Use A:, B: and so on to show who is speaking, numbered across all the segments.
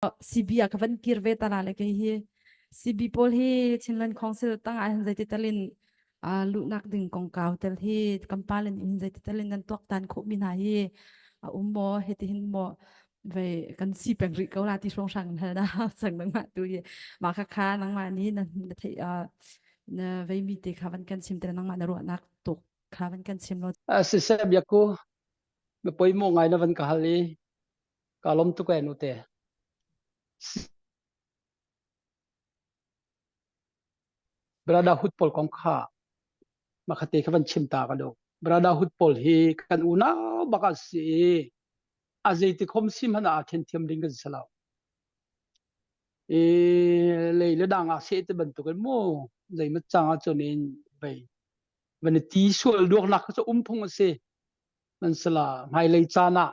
A: CB ka van kirve tala le ke hi CB pol hi chinlan council ta an zai titalin lu nak ding kong kaw tel hi kampalen in zai titalin nan tok tan khu min ha hi ummo heti hin mo về kan si peng ri ko la ti song sang ha da sang nang ma tu ye ma kha kha nang ma ni nan thei na ve mi te kha van kan sim te nang ma na ro nak tok kha van kan sim lo
B: Sisem yaku me poi mo ngai na van kahali kalom tu kai nute brotherhood pol kong kha makate ka van chim ta ka do brotherhood pol hi kan una baka si azai ti khom sim hana khen thiam ding kan salaw e lei le dang a se te ban tu kan mo zai ma changa chonin bai van ti sual duak nak so thong se man sala mai lei chana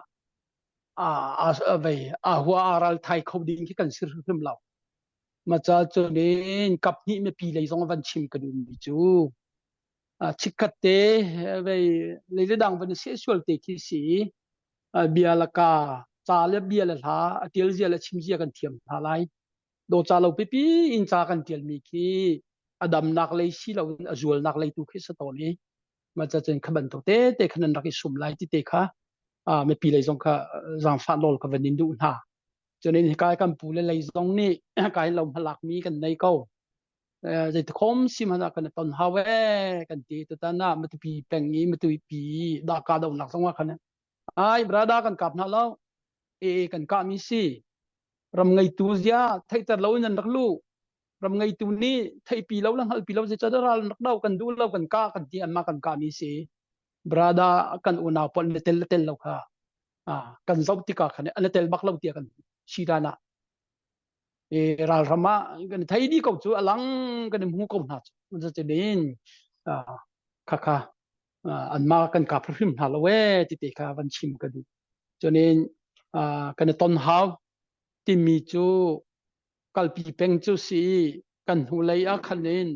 B: bai hua aral thai khâu ding ki kan sir him law mà cha cho nên cặp nhị mẹ pi lấy dòng văn chim cái đường chú chỉ cắt tế về lấy cái đằng văn sẽ xuôi tế khi sĩ bia là cả cha là bia là ha tiêu gì là chim gì cần thiểm hà lại đồ cha lâu pi in cha cần thiểm mi khi adam nak lấy xí lâu azul nak lấy tu khi sa tổ này mà cha trên khăn bẩn tổ tế tế khăn nak cái sum lại tí tế khá mẹ pi lấy dòng khá giang phan lol cái vấn đề đủ ha cho nên cái căn phụ lấy dòng này cái lòng halak mi cần này câu dạy khom sim hana kan ton hawe kan ti tu ta na matu pi pengi matu pi da ka dong nak sangwa khana ai brada kan kap na lo kan ka mi si ram ngai tu zia thai tar lo nan rak lu ram ngai tu ni thai pi lo lang hal pi lo se chadara nak dau kan du lo kan ti amma kan ka mi si brada kan una pon tel tel lo kha kan zau ti ka khane an tel bak lo ti kan si dana ral rama kan thai di ko chu alang kan mu ko na chu cha din kha kha an ma kan ka phrim na lo we ti te kha van chim ka du cho nên kan ton hau ti mi chu kal pi peng chu si kan hu lei a khanin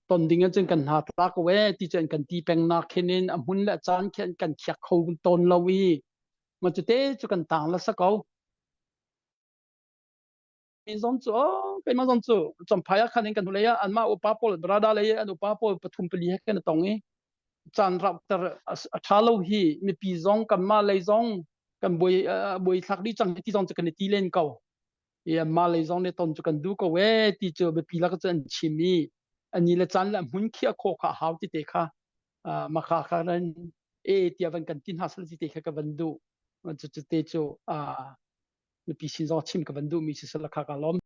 B: ton ding chen kan ha ta ko we ti chen kan ti peng na khenin amun la chan khen kan khyak khou ton lowi ma chu te chu kan tang la sa ko min zon chu kai ma zon chu chom phaya khanin kan huleya anma upa pol brada le an upa pol pathum pali he kan tongi chan rap tar athalo hi mi pi zong kan ma le zong kan boi thak di chang ti zong kan ti len ko ya ma le zong ne ton chu kan du ko we ti chu be pi la ka chan chimi ani le chan la mun khia kho kha haw ti te kha ma kha kha ran ti avan kan tin hasal ti te kha ka van du chu chu te chu mi pi sin zong chim ka van du mi si sala kha ka lom